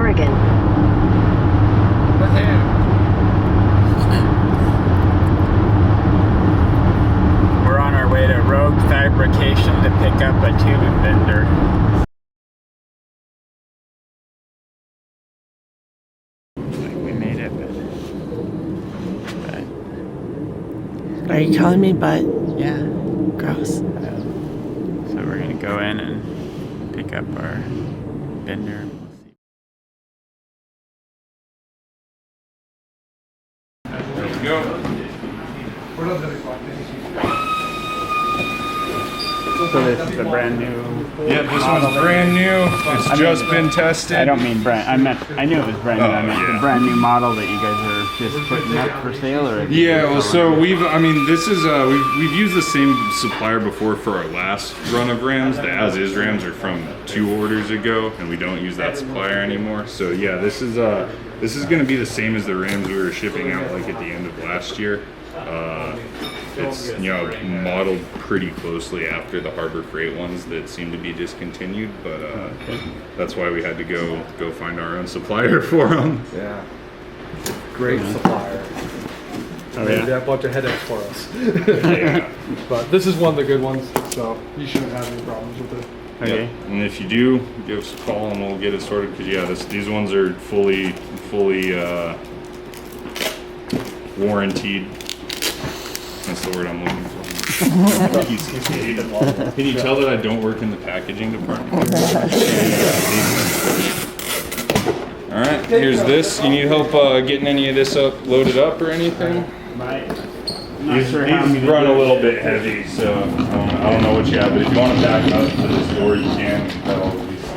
Oregon. We're on our way to Rogue Fabrication to pick up a tubing bender. We made it, but Are you calling me butt? yeah. Gross. So we're gonna go in and pick up our bender. There we go. So this is a brand new. Yeah, this one's brand new. It's just been tested. I don't mean brand. I knew it was brand new. I meant yeah. the brand new model that you guys are just putting up for sale, or Yeah, well, so this is we've used the same supplier before for our last run of Rams. The as-is Rams are from 2 orders ago, and we don't use that supplier anymore. So yeah, this is going to be the same as the Rams we were shipping out like at the end of last year. It's modeled pretty closely after the Harbor Freight ones that seem to be discontinued, but that's why we had to go find our own supplier for them. Yeah. Great supplier. Oh, They yeah? had a bunch of headaches for us. Yeah. But this is one of the good ones, so you shouldn't have any problems with it. Okay. Yep. And if you do, give us a call and we'll get it sorted. Because yeah, these ones are fully warranted. That's the word I'm looking for. Can you tell that I don't work in the packaging department? All right, here's this. You need help getting any of this loaded up or anything? These run a little bit heavy, so I don't know what you have, but if you want to back up to this door, you can. That'll at least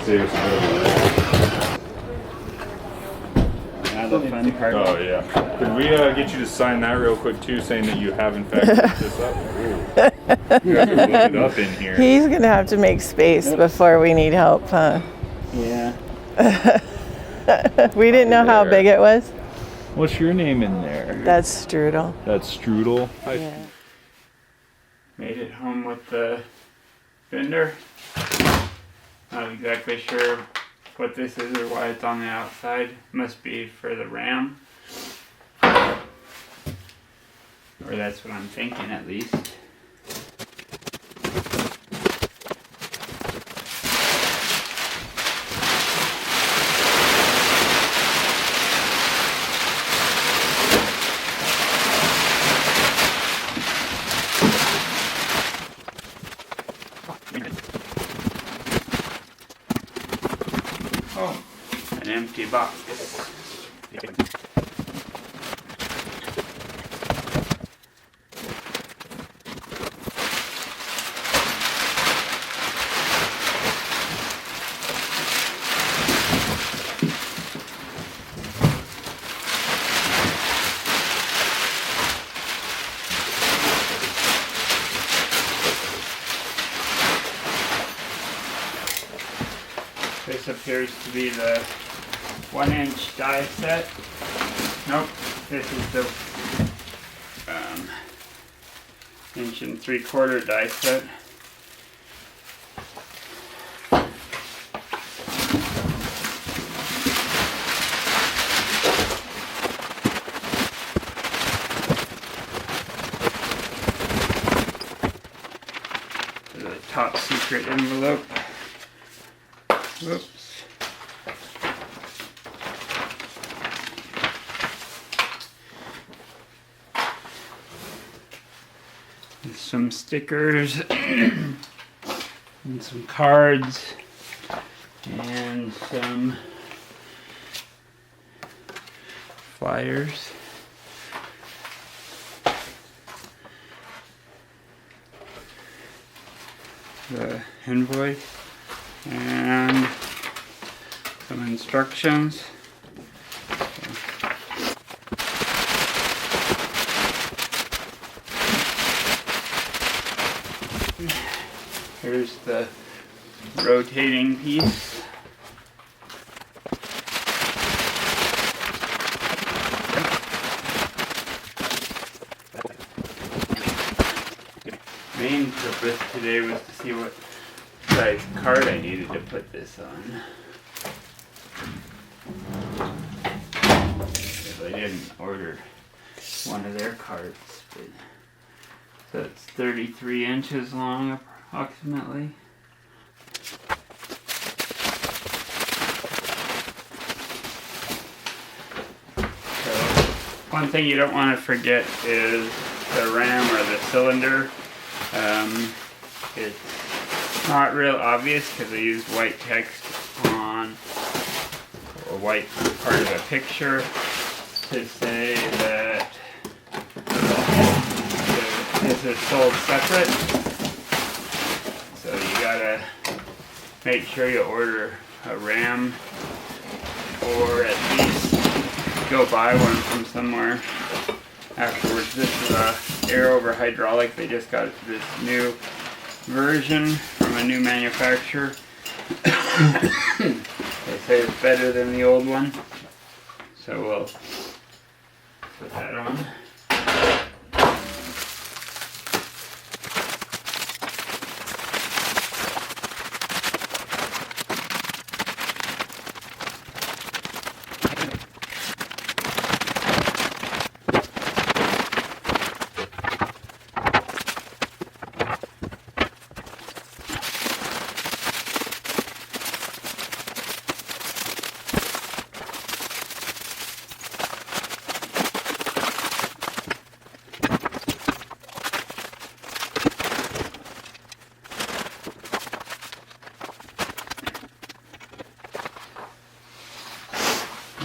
save us a bit. The fun part. Oh yeah. Could we get you to sign that real quick too, saying that you have in fact picked this up? Ooh. You have to look it up in here. He's gonna have to make space before we need help, huh? Yeah. We didn't know how big it was. What's your name in there? That's Strudel. That's Strudel. Yeah. Made it home with the bender. Not exactly sure what this is or why it's on the outside. Must be for the ram. Or that's what I'm thinking at least. Oh, an empty box. This appears to be the 1-inch die set. Nope, this is the 1 3/4 die set. The top secret envelope. Whoops. And some stickers and some cards and some flyers. The invoice and some instructions. Here's the rotating piece. Main purpose today was to see what size card I needed to put this on. really didn't order one of their carts, but so it's 33 inches long approximately. So one thing you don't want to forget is the ram or the cylinder. It's not real obvious because they use white text on a white part of a picture to say that this is sold separate. So you gotta make sure you order a ram or at least go buy one from somewhere afterwards. This is a air over hydraulic. They just got this new version from a new manufacturer. They say it's better than the old one. So we'll put that on.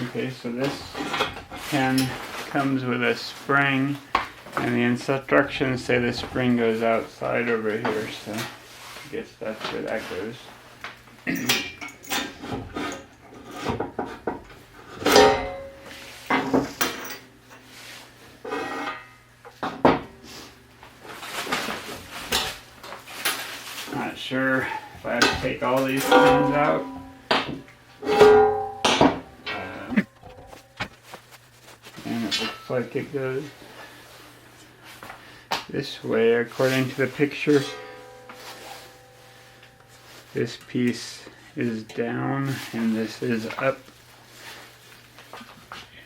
Okay, so this can comes with a spring, and the instructions say the spring goes outside over here, so I guess that's where that goes. Not sure if I have to take all these things out. Looks like it goes this way according to the picture. This piece is down and this is up,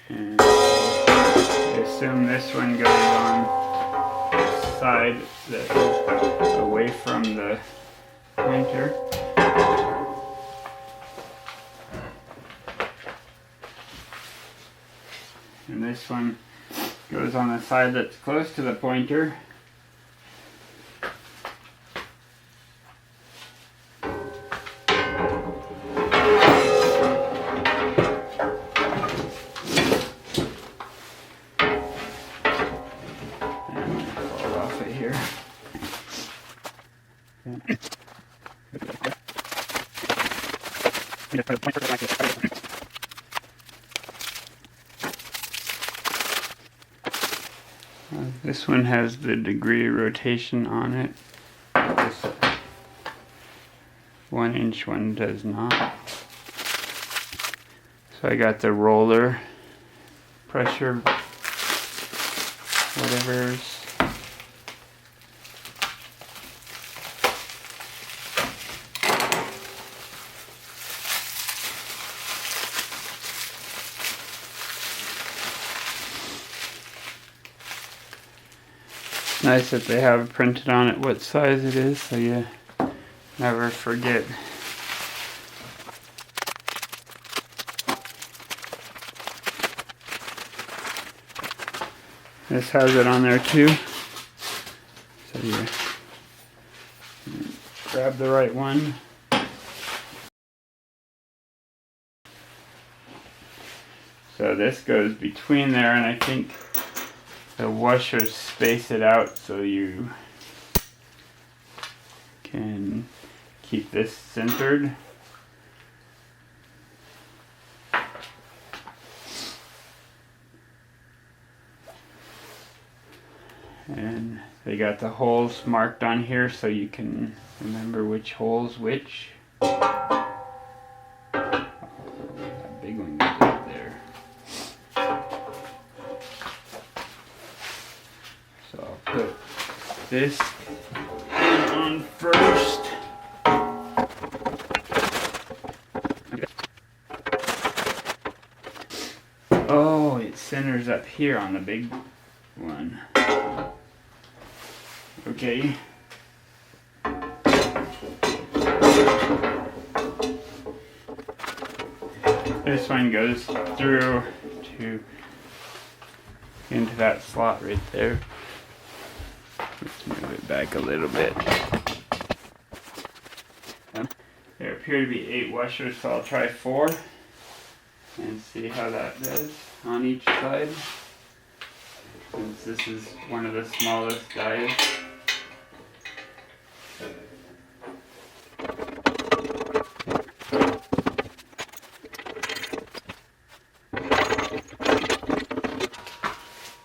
and I assume this one goes on the side that's away from the pointer. And this one goes on the side that's close to the pointer. And fall off it here. This one has the degree rotation on it. This 1-inch one does not. So I got the roller pressure, whatever's. Nice that they have printed on it what size it is, so you never forget. This has it on there too, so you grab the right one. So this goes between there, and I think the washers space it out so you can keep this centered. And they got the holes marked on here so you can remember which hole's which. Oh, that big one goes up there. So I'll put this on first. Oh, it's center's up here on the big one. Okay. This one goes through to into that slot right there. Let's move it back a little bit. There appear to be 8 washers, so I'll try 4 and see how that does on each side. Since this is one of the smallest dies.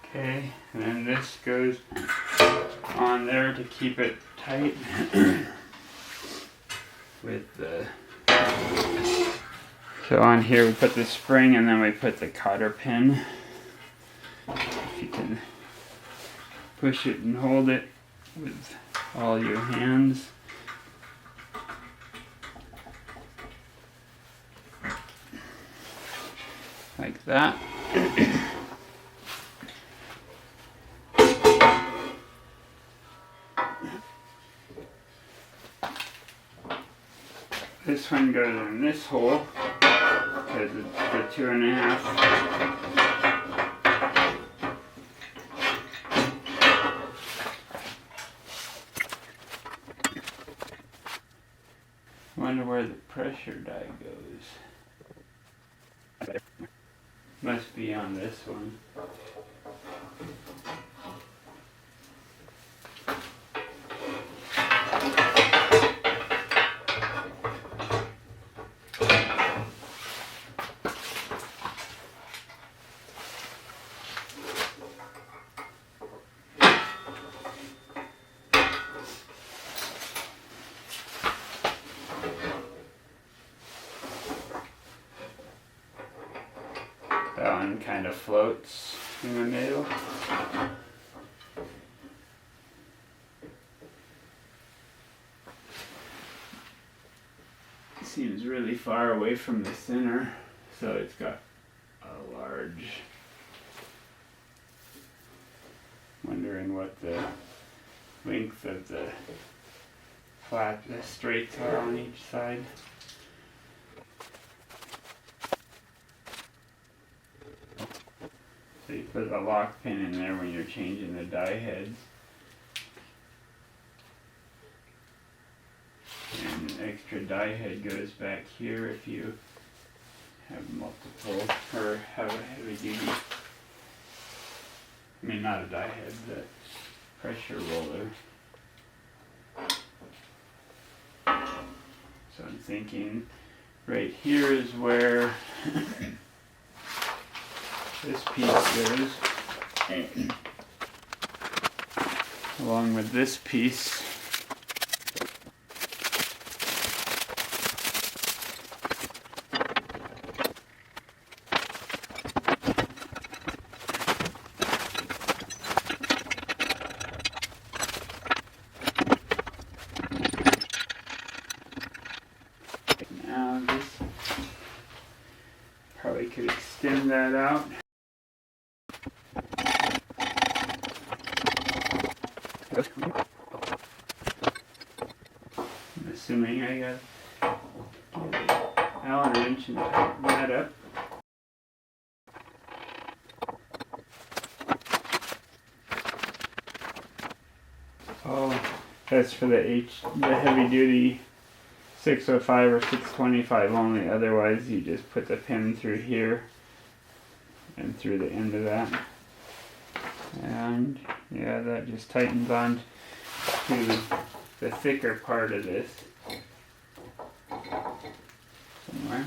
Okay, and then this goes on there to keep it tight with the. So on here we put the spring and then we put the cotter pin. If you can push it and hold it with all your hands. Like that. This one goes in this hole because it's the 2.5. Wonder where the pressure die goes. Must be on this one. That one kind of floats in the middle. Seems really far away from the center, so it's got a large. Wondering what the length of the straights are on each side. So you put a lock pin in there when you're changing the die heads. And an extra die head goes back here if you have multiple, or have a heavy duty. I mean, not a die head, but pressure roller. So I'm thinking right here is where this piece goes, along with this piece. Now this probably could extend that out. I'm assuming I got an Allen wrench and tighten that up. Oh, that's for the heavy duty 605 or 625 only. Otherwise, you just put the pin through here and through the end of that. And yeah, that just tightens on to the thicker part of this somewhere.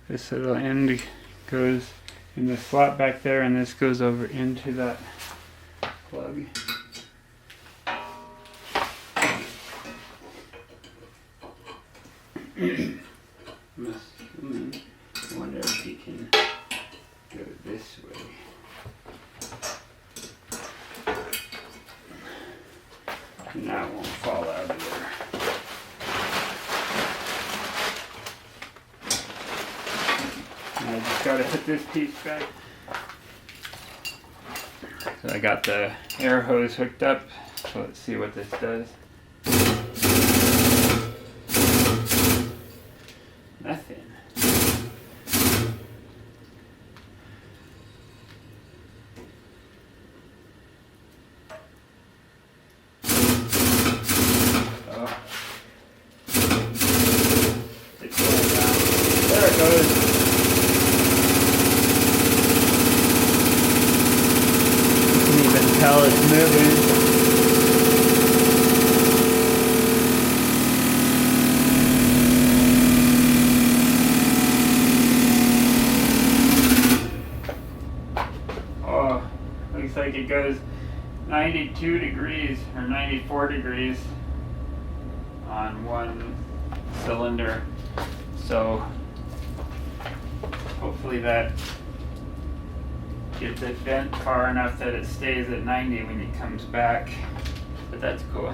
This little end goes in the slot back there, and this goes over into that plug. I wonder if you can go this way. And that won't fall out of there. gotta put this piece back. So I got the air hose hooked up, so let's see what this does. Nothing. Oh. It's going down. There it goes. You can even tell it's moving. Oh, looks like it goes 92 degrees or 94 degrees on one cylinder. So hopefully that gets it bent far enough that it stays at 90 when it comes back. But that's cool.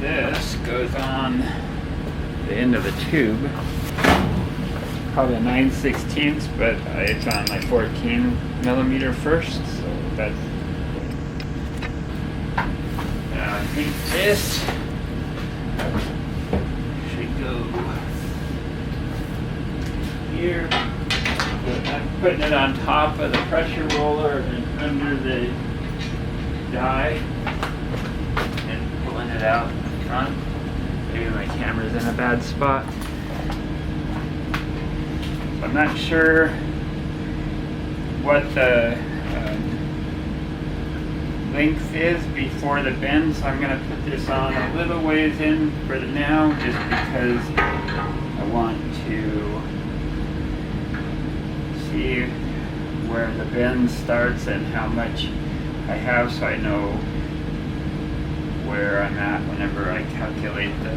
This goes on the end of the tube. Probably a 9/16, but it's on my 14 millimeter first, so that's. I think this should go here. But I'm putting it on top of the pressure roller and under the die and pulling it out front. Maybe my camera's in a bad spot. I'm not sure what the length is before the bend, so I'm going to put this on a little ways in for the now, just because I want to see where the bend starts and how much I have, so I know where I'm at whenever I calculate the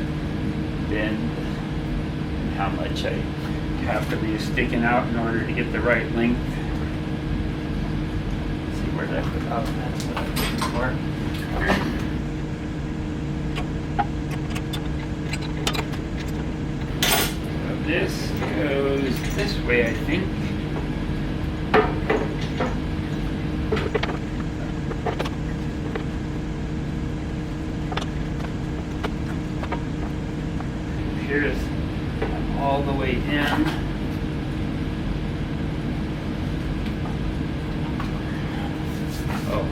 bend and how much I have to be sticking out in order to get the right length. Let's see where that goes out. That's what I'm looking for. So this goes this way, I think. Here's all the way in. Oh,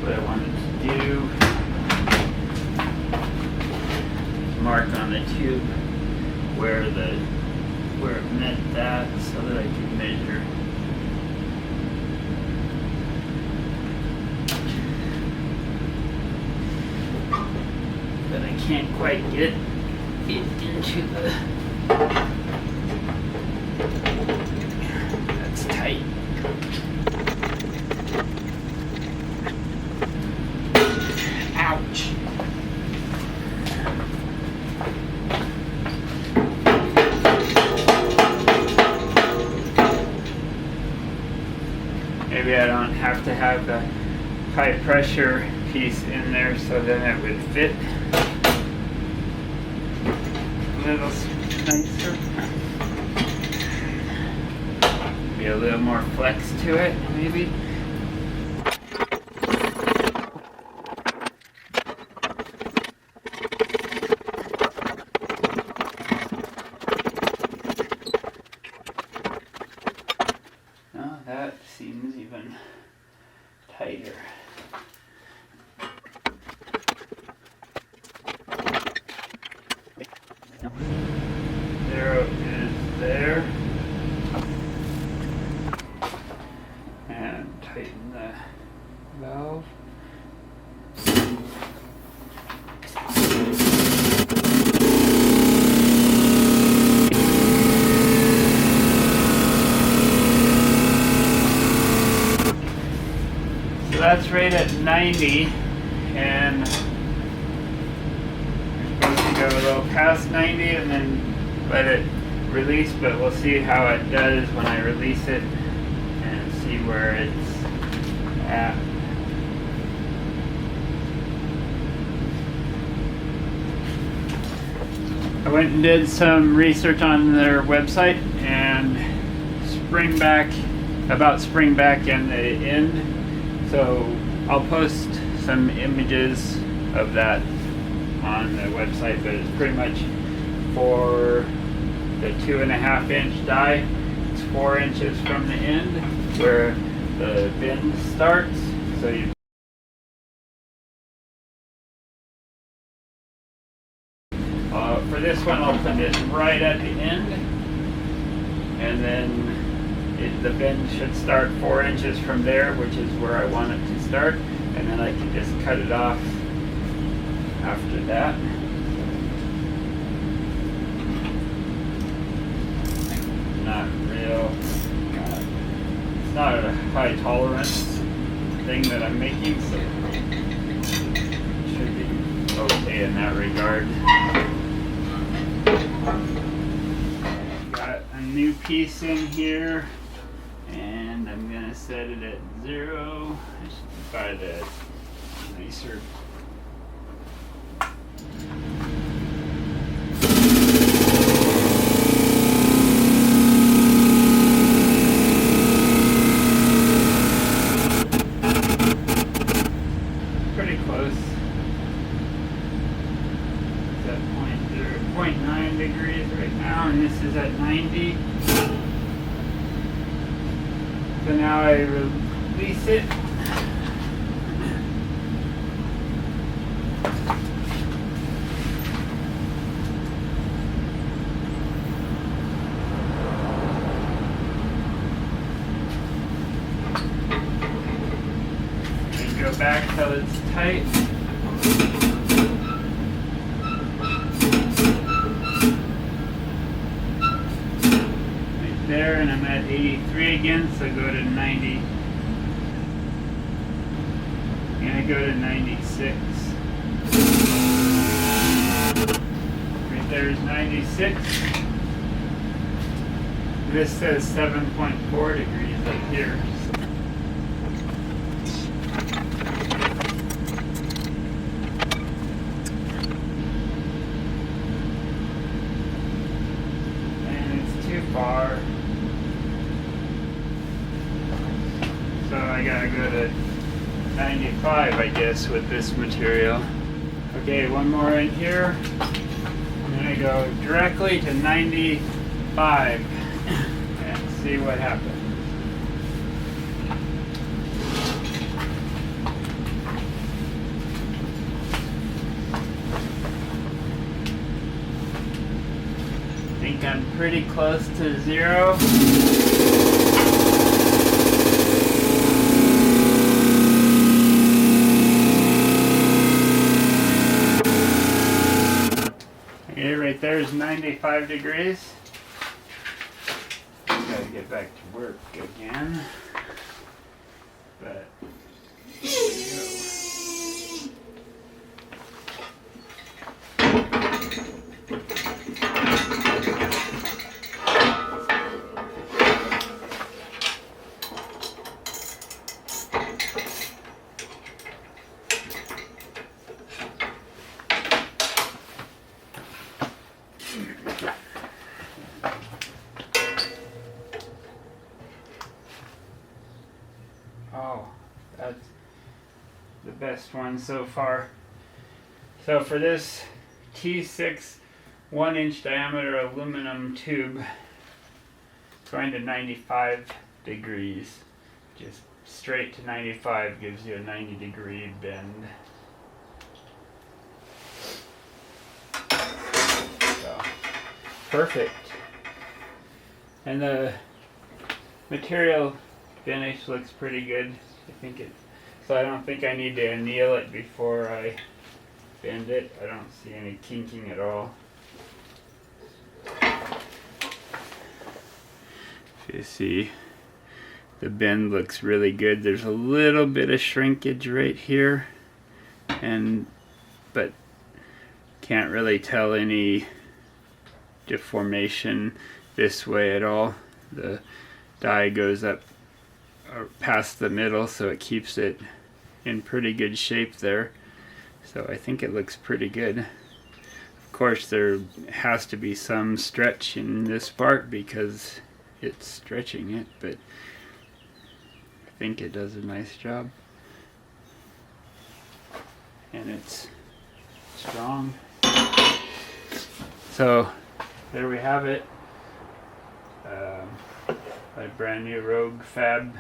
what I wanted to do, mark on the tube where it met that so that I can measure. But I can't quite get it into the. That's tight. Ouch. Maybe I don't have to have the high pressure piece in there, so then it would fit a little nicer. Be a little more flex to it, maybe. Oh, that seems even tighter. Zero is there. And tighten the valve. So that's right at 90, and we're supposed to go a little past 90 and then let it release, but we'll see how it does when I release it and see where it's at. I went and did some research on their website and about springback and the end. So I'll post some images of that on the website, but it's pretty much for the 2.5 inch die. It's 4 inches from the end where the bend starts. So you for this one, I'll put it right at the end, and then the bend should start 4 inches from there, which is where I want it to start, and then I can just cut it off after that. It's not a high tolerance thing that I'm making, so it should be okay in that regard. Got a new piece in here, and I'm gonna set it at 0. I should buy the nicer. Pretty close. It's at 0.9 degrees right now, and this is at 90. So now I release it. And go back till it's tight. There, and I'm at 83 again, so go to 90. I'm gonna go to 96. Right there's 96. This says 7.4 degrees up here. And it's too far. So I gotta go to 95, I guess, with this material. Okay, one more in here. I'm gonna go directly to 95 and see what happens. I think I'm pretty close to 0. Okay, right there is 95 degrees. Gotta get back to work again. But here we go. Oh, that's the best one so far. So for this T6 1-inch diameter aluminum tube, going to 95 degrees. Just straight to 95 gives you a 90-degree bend. So, perfect. And the material finish looks pretty good. So I don't think I need to anneal it before I bend it. I don't see any kinking at all. If you see, the bend looks really good. There's a little bit of shrinkage right here, but can't really tell any deformation this way at all. The die goes up past the middle, so it keeps it in pretty good shape there. So I think it looks pretty good. Of course, there has to be some stretch in this part because it's stretching it, but I think it does a nice job. And it's strong. So there we have it. My brand new Rogue Fab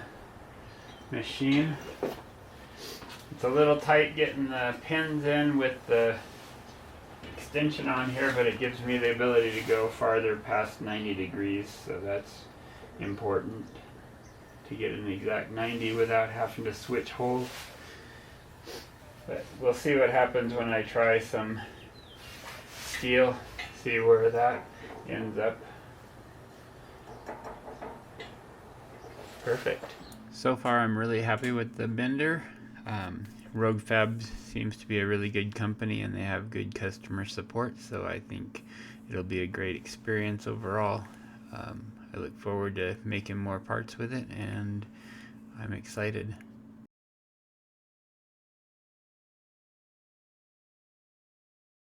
machine. It's a little tight getting the pins in with the extension on here, but it gives me the ability to go farther past 90 degrees, so that's important, to get an exact 90 without having to switch holes. But we'll see what happens when I try some steel, see where that ends up. Perfect. So far I'm really happy with the bender. Rogue Fab seems to be a really good company and they have good customer support, so I think it'll be a great experience overall. I look forward to making more parts with it and I'm excited.